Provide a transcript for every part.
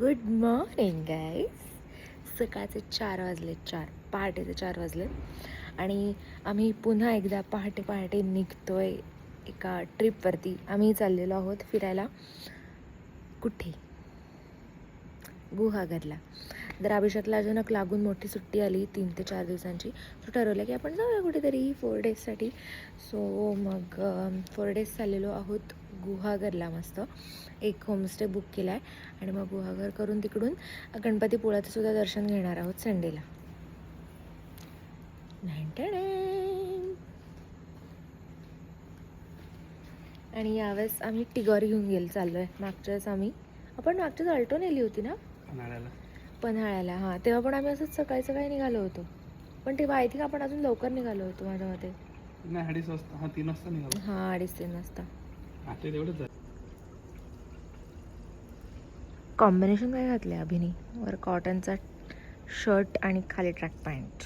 Good morning guys. सकाळचे 4 वाजले, पहाटेचे 4 वाजले आणि आम्ही पुन्हा एकदा पहाटे निघतोय एका ट्रिपवरती. आम्ही चाललेलो आहोत फिरायला. कुठे? गुहागरला. जर अभिषेकला अचानक लागून मोठी सुट्टी आली 3 ते 4 दिवसांची, तो ठरवलं की आपण जाऊया कुठेतरी 4 डेजसाठी. सो मग 4 डेज चाललेलो आहोत गुहागरला. मस्त एक होमस्टे बुक केला आहे आणि मग गुहागर करून तिकडून गणपतीपुळ्याचं सुद्धा दर्शन घेणार आहोत संडेला. आणि यावेळेस आम्ही टिगॉर घेऊन चाललो आहे. मागच्या वेळेस अल्टो नेली होती ना पन्हाळ्याला. हां, तेव्हा पण आम्ही असंच सकाळी निघालो होतो. पण तेव्हा आय थिंक आपण अजून लवकर निघालो होतो माझ्या मते. 2:30 वाजता. हां, 3 वाजता निघालो. हां, 2:30-3 वाजता. आता तेवढंच आहे. कॉम्बिनेशन काय घातलं आहे अभिनी? वर कॉटनचा शर्ट आणि खाली ट्रॅक पॅन्ट.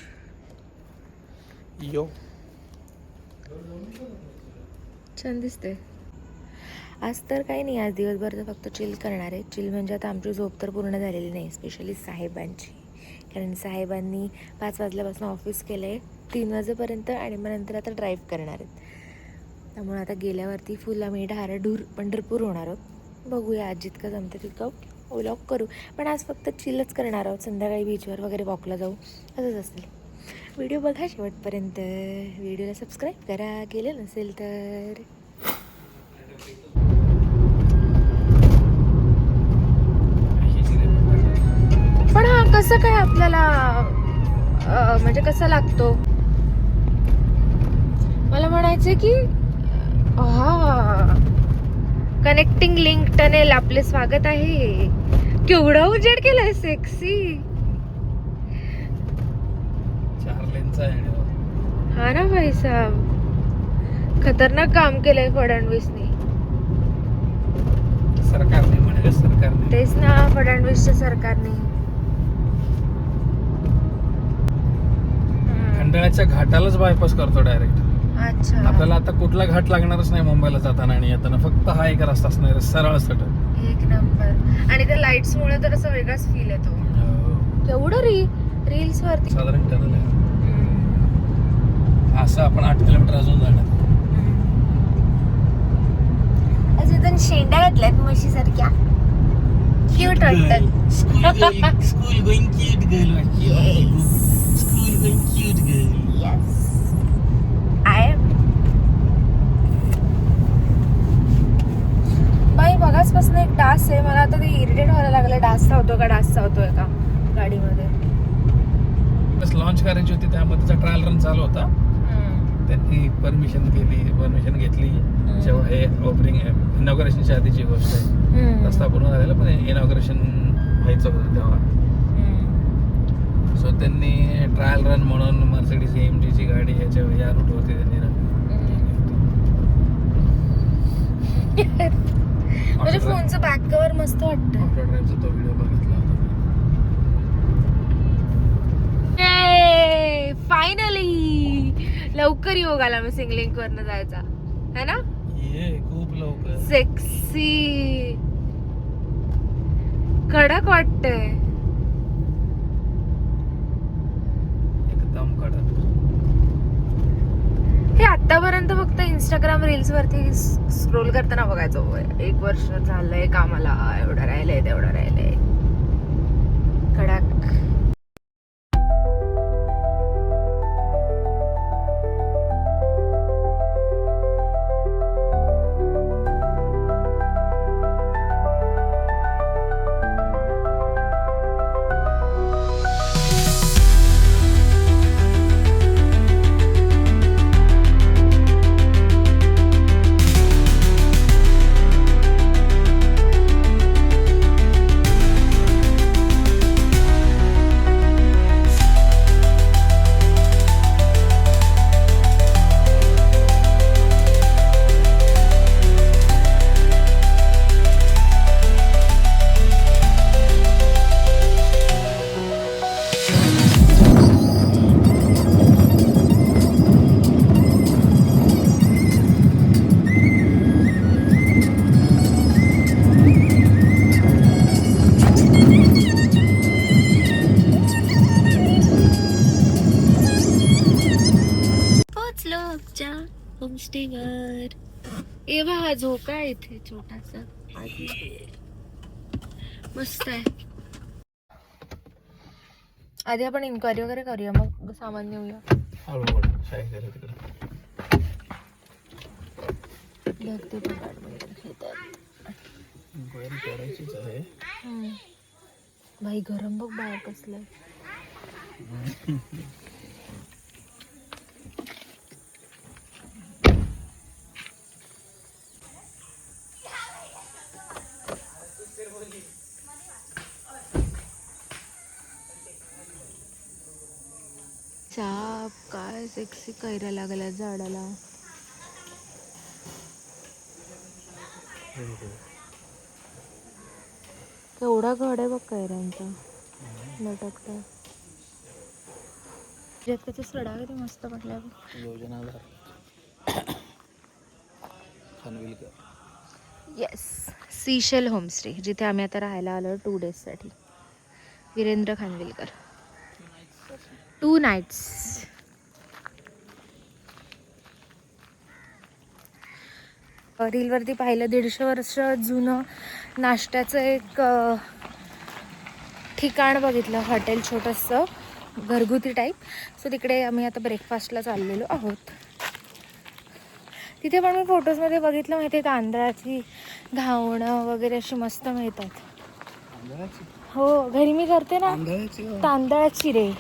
यो छान दिसते. आज तर काही नाही, आज दिवसभर तर फक्त चिल करणार आहे. चिल म्हणजे आता आमची झोप तर पूर्ण झालेली नाही, स्पेशली साहेबांची. कारण साहेबांनी 5 वाजल्यापासून ऑफिस केलं आहे 3 वाजेपर्यंत आणि मग नंतर आता ड्राईव्ह करणार आहेत. त्यामुळे आता गेल्यावरती फुल आम्ही ढाराढूर पंढरपूर होणार आहोत. बघूया आज जितकं जमतं तितकं व्लॉग करू. पण आज फक्त चिलच करणार आहोत. संध्याकाळी बीचवर वगैरे वॉकला जाऊ, असंच असेल. व्हिडिओ बघा शेवटपर्यंत. व्हिडिओला सबस्क्राईब करा केलं नसेल तर. पण हा कसं काय आपल्याला म्हणजे कसा लागतो? मला म्हणायचं की हा कनेक्टिंग लिंक टनेल आपले स्वागत आहे. केवढा उजेड केलाय, सेक्सी. 4 लेनचा आहे. हा ना भाई साहब, खतरनाक काम केलंय फडणवीसनी. सरकारने तेच ना, फडणवीसच्या सरकारने. खंडाळ्याच्या घाटालाच बायपास करतो डायरेक्ट. अच्छा, आपल्याला आता कुठला घाट लागणारच नाही मुंबईला जाताना आणि येताना. फक्त हा एक रस्ता असणार आहे, सरळ सट. एक नंबर. आणि त्या लाईट्स मुळे तर असं वेगळाच फील येतो. केवढं रील्स वरती साधारण टनल आहे. असं आपण 8 किलोमीटर अजून जाणार. अजून शेंड्या घातल्यात म्हशी सारख्या. क्यूट वाटतात. School going cute girl. School going cute girl. Yes. I am. बाई बघाचपासून एक डास आहे. मला आता ते इरिटेट व्हायला लागलं. डास चावतोय का गाडीमध्ये. बस लॉन्च करायची होती, त्यामध्ये त्याचा ट्रायल रन चालू होता. त्यांनी परमिशन घेतली जेव्हा हे ओपनिंग इनॉग्रेशनच्या आधीची गोष्ट आहे. रस्ता पूर्ण झालेला पण इनॉग्रेशन व्हायचं होतं तेव्हा. सो त्यांनी ट्रायल रन म्हणून मर्सिडीज AMG ची गाडी या रूटवरती त्यांनी म्हणजे फोनचं बॅक कव्हर मस्त वाटतं. ऑटो ड्राईव्हचा तो व्हिडिओ बघितला होता. फायनली लवकर योग आला मग सिंगलिंक वरनं जायचा है ना. ये खूप लवकर सेक्सी कडक वाटतंय. एकदम कडक. हे आतापर्यंत फक्त इंस्टाग्राम रील्स वरती स्क्रोल करताना बघायचो. 1 वर्ष झालंय कामाला, एवढं राहिलंय तेवढं राहिलंय. कडक. होमस्टेवर. एव्हा हा झोका आहे इथे छोटासा मस्त आहे. आधी आपण इन्क्वायरी वगैरे करूया मग सामान नेऊया. बघते करायचीच आहे. भाई गरम बघ बाहेर कसलंय. चाप काय सेक्सी कैऱ्या लागल्या झाडाला. केवढा घड आहे बघ कैऱ्यांचा लटकता. त्याचा सडा किती मस्त पडला. येस, सीशेल होमस्टे जिथे आम्ही आता राहायला आलो 2 डेजसाठी. वीरेंद्र खानविलकर. 2 नाईट्स. रीलवरती पाहिलं 150 वर्ष जुनं नाश्त्याचं एक ठिकाण बघितलं, हॉटेल छोटंसं घरगुती टाईप. सो तिकडे आम्ही आता ब्रेकफास्टला चाललेलो आहोत. तिथे पण मी फोटोजमध्ये बघितलं माहिती आहे, तांदळाची घावणं वगैरे अशी मस्त मिळतात. हो, घरी मी करते ना तांदळाची रे.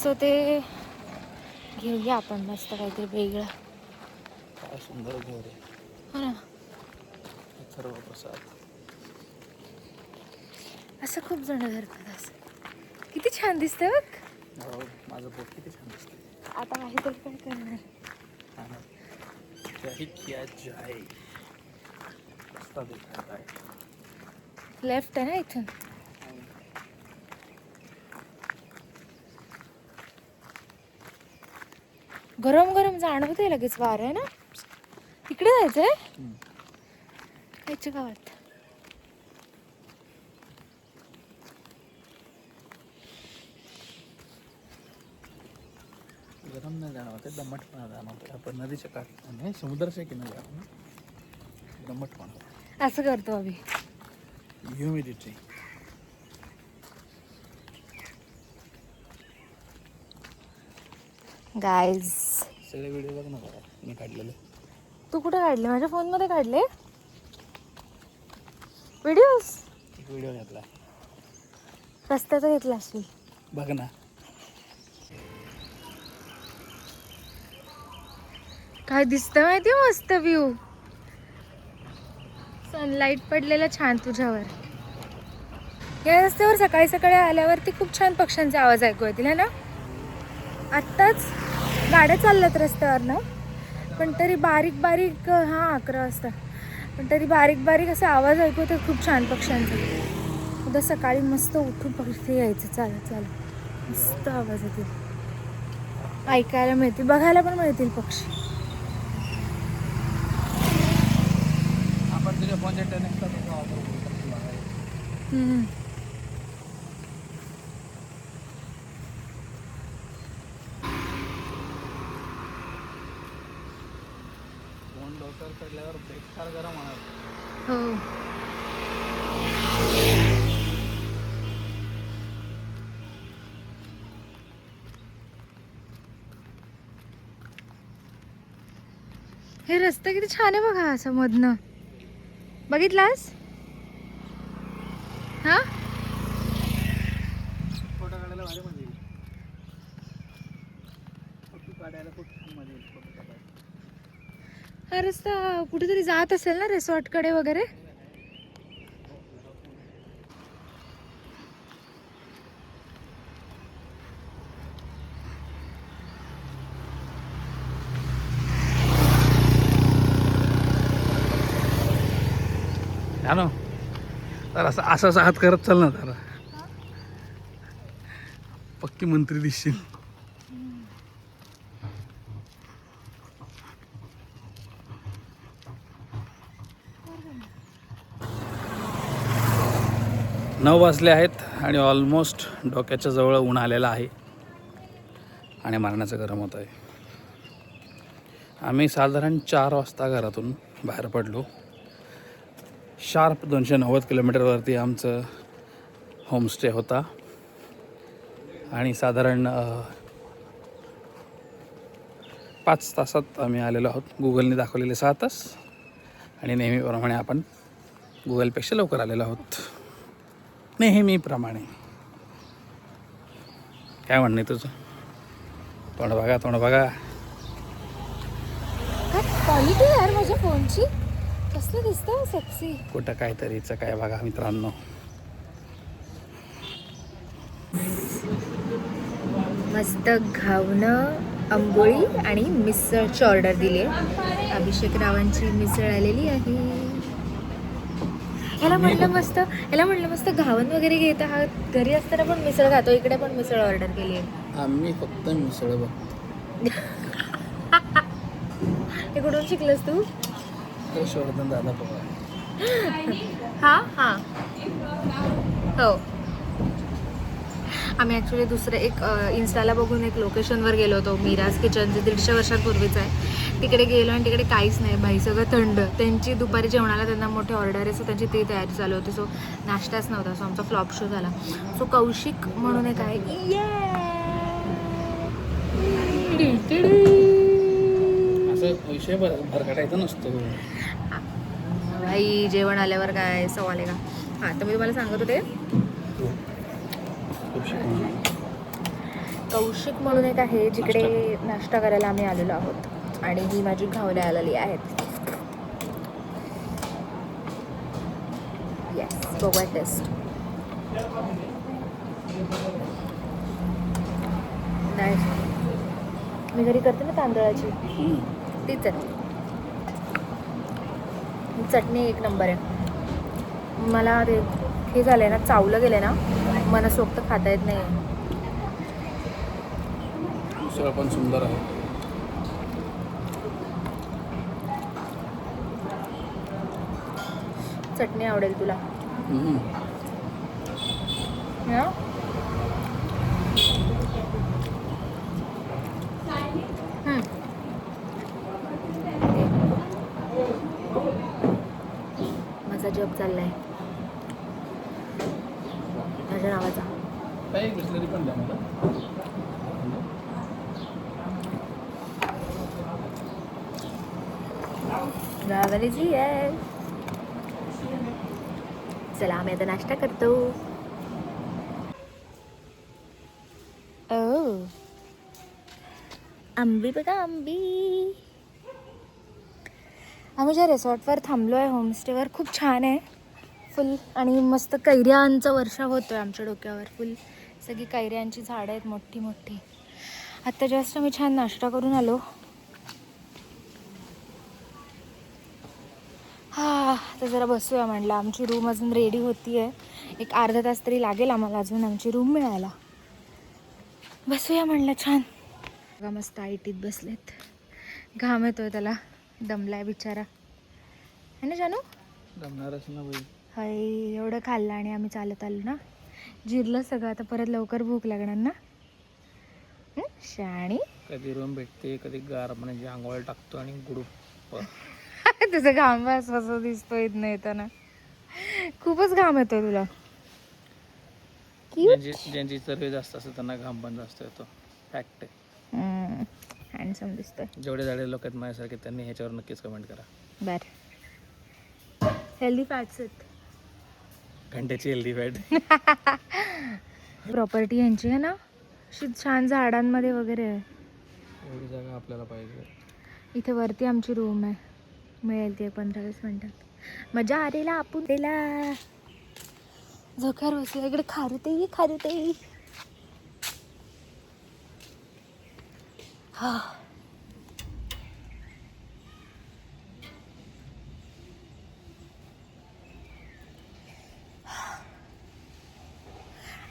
सो ते घेऊया आपण मस्त काहीतरी वेगळं. सुंदर घर आहे. हो ना, सर्व प्रसाद असं खूप जण धरतात. असं किती छान दिसतंय बघ. माझं पोट किती छान दिसतंय. आता काहीतरी काय करणार. लेफ्ट आहे ना इथून. गरम गरम जाणवते लगेच वारं आहे ना. तिकडे जायचंय खायच्या गावात. गरम नाही जाणवत, दमटपणा जाणवतो. आपण नदीच्या काठी समुद्राच्या किनारी दमटपणा असं करतो आम्ही. ह्युमिडिटी. गाईज सगळे व्हिडिओ बघ ना मी काढलेले. तू कुठे काढले? माझ्या फोनमध्ये काढले व्हिडिओज. एक व्हिडिओ घेतला रस्त्याचा घेतला असेल बघ ना. काय दिसतं माहिती, मस्त व्ह्यू. सनलाईट पडलेला छान तुझ्यावर. या रस्त्यावर सकाळी सकाळी आल्यावरती खूप छान पक्ष्यांचे आवाज ऐकू येतील है ना. आत्ताच गाड्या चालल्यात रस्त्यावर ना, पण तरी बारीक बारीक 11 वाजता, पण तरी बारीक बारीक असे आवाज ऐकू येतात खूप छान पक्ष्यांचे. उद्या सकाळी मस्त उठून पक्षी यायचं चालत चालत. मस्त आवाज येतील, ऐकायला मिळतील, बघायला पण मिळतील पक्षी. आपण तुझ्या फोनच्या लवकर चढल्यावर बेकार गरम होणार. हो, हे रस्ता किती छान आहे बघा. असं मधनं बघितलास हा. फोटो काढायला भारी मजा येईल. फोटो काढायला खूप छान मजा येईल. फोटो काढायला हा रस्ता कुठेतरी जात असेल ना रिसॉर्टकडे वगैरे. ना तर असं असं हात करत चाल ना जरा. पक्की मंत्री दिसशील. नऊ वाजले आहेत आणि ऑलमोस्ट डोक्याच्या जवळ ऊन आलेलं आहे आणि मारण्याचं गरम होत आहे. आम्ही साधारण 4 वाजता घरातून बाहेर पडलो. शार्प 290 किलोमीटरवरती आमचं होमस्टे होता आणि साधारण 5 तासात आम्ही आलेलो आहोत. गुगलने दाखवलेले 6 तास आणि नेहमीप्रमाणे आपण गुगलपेक्षा लवकर आलेलो आहोत. नेहमीप्रमाणे. काय म्हणणे तुझं? तोंड बघा, तोंड बघा. क्वालिटी यार माझ्या फोनची कसलं दिसतं सेक्सी. कुठं काहीतरीचं काय बघा मित्रांनो. मस्त घावणं, आंबोळी आणि मिसळची ऑर्डर दिली आहे. अभिषेक रावांची मिसळ आलेली आहे. याला म्हटलं मस्त घावन वगैरे घेत आहात. घरी असताना पण मिसळ खातो, इकडे पण मिसळ ऑर्डर केली आहे. आम्ही फक्त मिसळ बघतो. हे कुठून शिकलंस तू? हर्षवर्धन दादा पवार. हा हो. आम्ही ॲक्च्युली दुसरं एक इन्स्टाला बघून एक लोकेशनवर गेलो होतो. मीराज किचन जे 150 वर्षांपूर्वीचं आहे. तिकडे गेलो आणि तिकडे काहीच नाही भाई, सगळं थंड. त्यांची दुपारी जेवणाला त्यांना मोठी ऑर्डर आहे, सो त्यांची ती तयारी चालू होती. सो नाश्ताच नव्हता, सो आमचा फ्लॉप शो झाला. सो कौशिक म्हणून एक आहे, असं विषय भरकटायचा नसतो भाई. जेवण आल्यावर काय सवाल आहे का? हां, तर मी तुम्हाला सांगत होते कौशिक म्हणून एक आहे जिकडे नाश्ता करायला आम्ही आलेलो आहोत. आणि ही माझी घावणे आलेली आहेत. येस, बघा टेस्ट. नाईस. मी घरी करते ना तांदळाची, तीच आहे. चटणी एक नंबर आहे. मला ते हे झालं आहे ना, चावलं गेलं ना, मनसोक्त खाता येत नाही. मिसळ पण सुंदर आहे. चटणी आवडेल तुला. माझा जॉब चाललाय माझ्या नावाचा. काही बिस्लरी पण द्या मला. गावाची आहे. चला आम्ही आता नाश्ता करतो. आंबी बघा, आंबी. आम्ही ज्या रिसॉर्टवर थांबलो आहे, होमस्टेवर, खूप छान आहे. फुल आणि मस्त कैऱ्यांचा वर्षा होतो आहे आमच्या डोक्यावर. फुल सगळी कैऱ्यांची झाडं आहेत मोठी मोठी. आत्ता जास्त मी छान नाश्ता करून आलो. तर जरा बसूया म्हणलं. आमची रूम अजून रेडी होती आहे. एक अर्धा तास तरी लागेल आम्हाला अजून आमची रूम मिळायला. बसूया म्हणलं छान. बघा मस्त आयटीत बसलेत. घाम येतोय त्याला, दमलाय बिचारा. है ना जानू? जमणारच ना बाई. हाय, एवढं खाल्लं आणि आम्ही चालत आलो ना, जिरलं सगळं. आता परत लवकर भूक लागणार ना. शाणी. कधी रूम भेटते, कधी गार म्हणजे आंघोळ टाकतो आणि गुडूप. तुझं घाम असं दिसतोय इथनं येताना. खूपच घाम येतोय तुला. ज्यांची चरबी जास्त असते त्यांना घाम पण जास्त येतो. फॅक्ट आहे. हँडसम दिसतोय. जेवढे झाडे लोक आहेत माझ्यासारखे, त्यांनी ह्याच्यावर नक्कीच कमेंट करा. बर. हेल्दी फॅट्स आहेत. घंट्याची हेल्दी फॅट. प्रॉपर्टी यांची आहे ना, अशी छान झाडांमध्ये वगैरे आहे. एवढी जागा आपल्याला पाहिजे. इथे वरती आमची रूम आहे. मिळेल ते 15-20 मिनिटात. मजा आलेला आपण त्याला. झोक्यावर बसल्या इकडे खारुताई खारुताई. हा,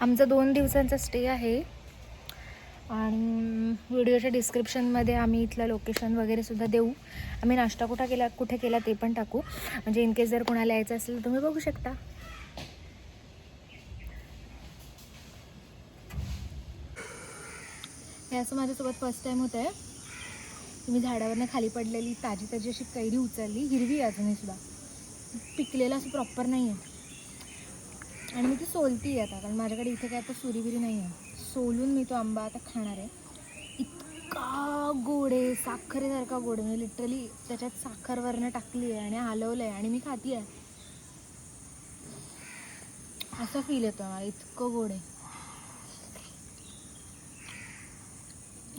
आमचा 2 दिवसांचा स्टे आहे. आणि व्हिडिओच्या डिस्क्रिप्शनमध्ये आम्ही इथलं लोकेशन वगैरे सुद्धा देऊ. आम्ही नाश्ता कुठे केला ते पण टाकू, म्हणजे इन केस जर कोणाला यायचं असेल तर तुम्ही बघू शकता. हे असं माझ्यासोबत फर्स्ट टाईम होतं आहे. तुम्ही झाडावरनं खाली पडलेली ताजी ताजी अशी कैरी उचलली, हिरवी आहे अजूनही सुद्धा, पिकलेलं असं प्रॉपर नाही आहे. आणि मी ती सोलती आहे आता, कारण माझ्याकडे इथे काय आता सुरीबिरी नाही आहे. सोलून मी तो आंबा आता खाणार आहे. इतका गोड आहे, साखरेसारखा गोड आहे. म्हणजे लिटरली त्याच्यात साखर वरनं टाकली आहे आणि हलवलं आहे आणि मी खाती आहे असं फील येतं मला. इतकं गोड आहे.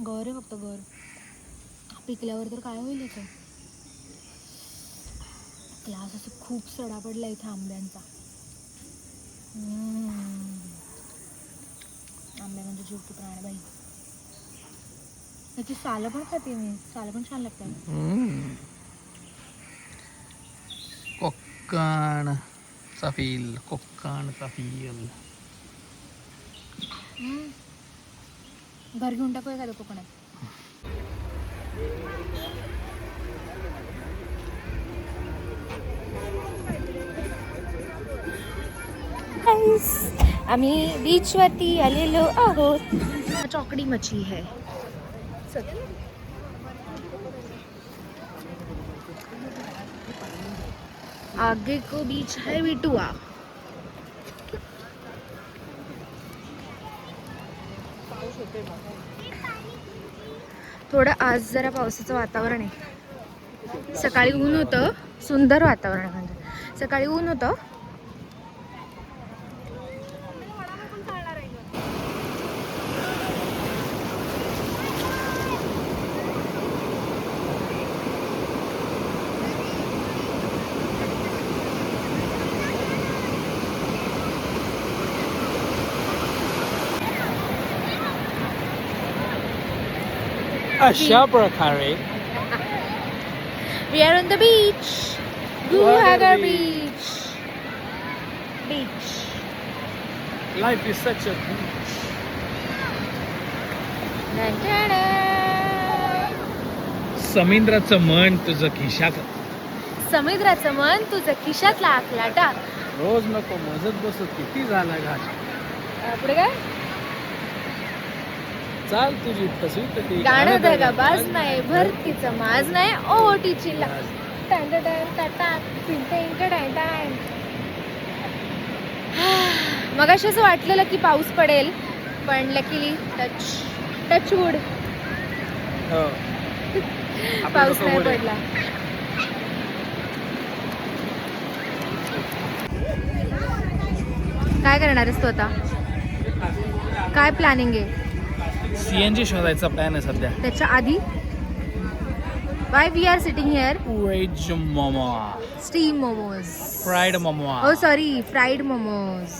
गर आहे फक्त गर. पिकल्यावर तर काय होईल याचं. ग्लास असं खूप सडा पडला इथं आंब्यांचा. आंबे म्हणजे जीव की प्राण बाई. त्याची सालं पण खाते मी, सालं पण छान लागतात. कोकणचा फील, कोकणचा फील. घर घेऊन टाकू एखादं कोकणात. आम्ही बीचवरती आलेलो आहोत. चौकडी मच्छी है. आगे को बीच है बिटुआ. थोडं आज जरा पावसाचं वातावरण आहे. सकाळी ऊन होतं, सुंदर वातावरण आहे. म्हणजे सकाळी ऊन होतं. अशा प्रकारे We are on the beach. Guhagar Beach. Beach. life is such a beach. समुद्राचं मन तुझं खिशात, समुद्राचं मन तुझं खिशातला आखला टाक. रोज नको मजत बसू, किती झाला घाट. पुढे काय चाल तुझी फसवी तरी गाणं धगा बाज नाही, भरतीचं माज नाही, ओटीची लाज. मगाशी असं वाटलेलं की पाऊस पडेल, पण लकीली टच वूड पाऊस नाही पडला. काय करणार आहेस तू आता? काय प्लॅनिंग आहे? सीएनजी शोधायचा प्लॅन आहे सध्या. त्याच्या आधी why we are sitting here. Veg momo, steam momos, fried momo. Oh sorry, fried momos.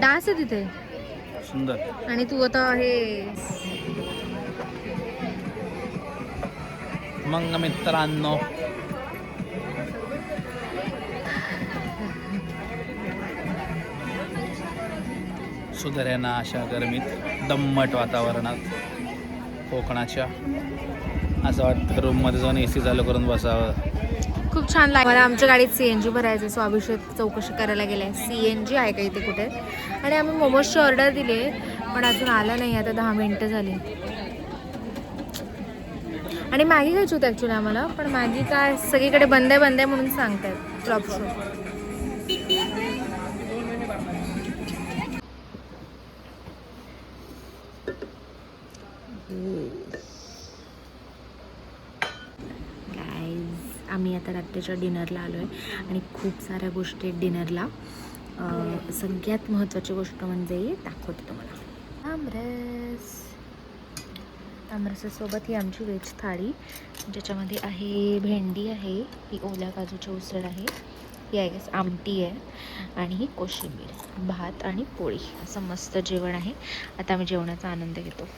डास आहे तिथे. सुंदर. आणि तू आता हे मग मित्रांनो, सुधारणा अशा गरमीत दम्मट वातावरणात कोकणाच्या असं वाटतं रूममध्ये जाऊन AC चालू करून बसावं. खूप छान लागलं. मला आमच्या गाडीत CNG भरायचं, सो अभिषेक चौकशी करायला गेलाय CNG आहे का इथे कुठे. आणि आम्ही मोमोजची ऑर्डर दिली पण अजून आलं नाही. आता 10 मिनिटं झाली. आणि मॅगी खायची होती ॲक्च्युली आम्हाला, पण मॅगी काय सगळीकडे बंद आहे म्हणून सांगतायत. Flop show. आम्ही आता रात्रीच्या डिनरला आलो आहे आणि खूप साऱ्या गोष्टी आहेत डिनरला. सगळ्यात महत्त्वाची गोष्ट म्हणजे दाखवते तुम्हाला आमरस. आमरसासोबत ही आमची व्हेज थाळी, ज्याच्यामध्ये आहे भेंडी आहे, ही ओल्या काजूची उसळ आहे, ही आय गेस आमटी आहे, आणि ही कोशिंबीर, भात आणि पोळी. असं मस्त जेवण आहे. आता आम्ही जेवणाचा आनंद घेतो.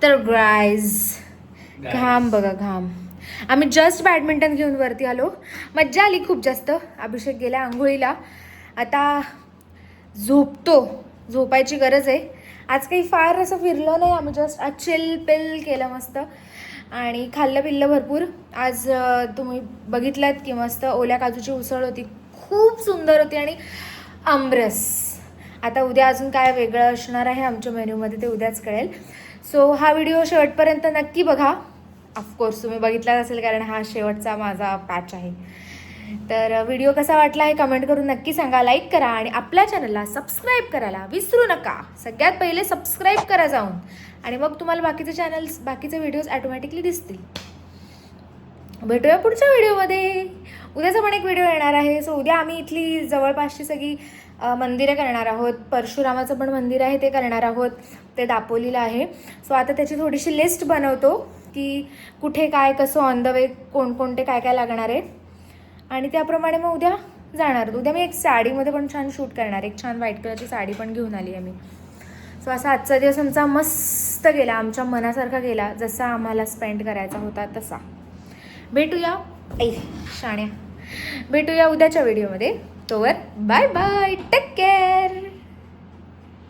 तर गाईज, घाम बघा, घाम. आम्ही जस्ट बॅडमिंटन घेऊन वरती आलो. मज्जा आली खूप जास्त. अभिषेक गेला आंघोळीला. आता झोपायची गरज आहे. आज काही फार असं फिरलं नाही आम्ही. जस्ट आज चिल पिल केलं मस्त आणि खाल्लं पिल्लं भरपूर. आज तुम्ही बघितलात की मस्त ओल्या काजूची उसळ होती, खूप सुंदर होती आणि आमरस. आता उद्या अजून काय वेगळं असणार आहे आमच्या मेन्यूमध्ये ते उद्याच कळेल. सो हा व्हिडिओ शेवटपर्यंत नक्की बघा. ऑफकोर्स तुम्ही बघितलाच असेल कारण हा शेवटचा माझा पॅच आहे. तर व्हिडिओ कसा वाटला हे कमेंट करून नक्की सांगा. लाईक करा आणि आपल्या चॅनलला सबस्क्राईब करायला विसरू नका. सगळ्यात पहिले सबस्क्राईब करा जाऊन आणि मग तुम्हाला बाकीचे व्हिडिओज ऑटोमॅटिकली दिसतील. भेटूया पुढच्या व्हिडिओमध्ये. उद्याचा पण एक व्हिडिओ येणार आहे. सो उद्या आम्ही इथली जवळपासची सगळी मंदिरं करणार आहोत. परशुरामाचं पण मंदिर आहे ते करणार आहोत, ते दापोलीला आहे. सो आता त्याची थोडीशी लिस्ट बनवतो की कुठे काय कसं ऑन द वे कोणकोणते काय काय लागणार आहे आणि त्याप्रमाणे मग उद्या जाणार. उद्या मी एक साडीमध्ये पण छान शूट करणार. एक छान व्हाईट कलरची साडी पण घेऊन आली आहे मी. सो असा आजचा दिवस आमचा मस्त गेला, आमच्या मनासारखा गेला, जसा आम्हाला स्पेंड करायचा होता तसा. भेटूया शाण्या, भेटूया उद्याच्या व्हिडिओमध्ये. तोवर बाय बाय, टेक केअर.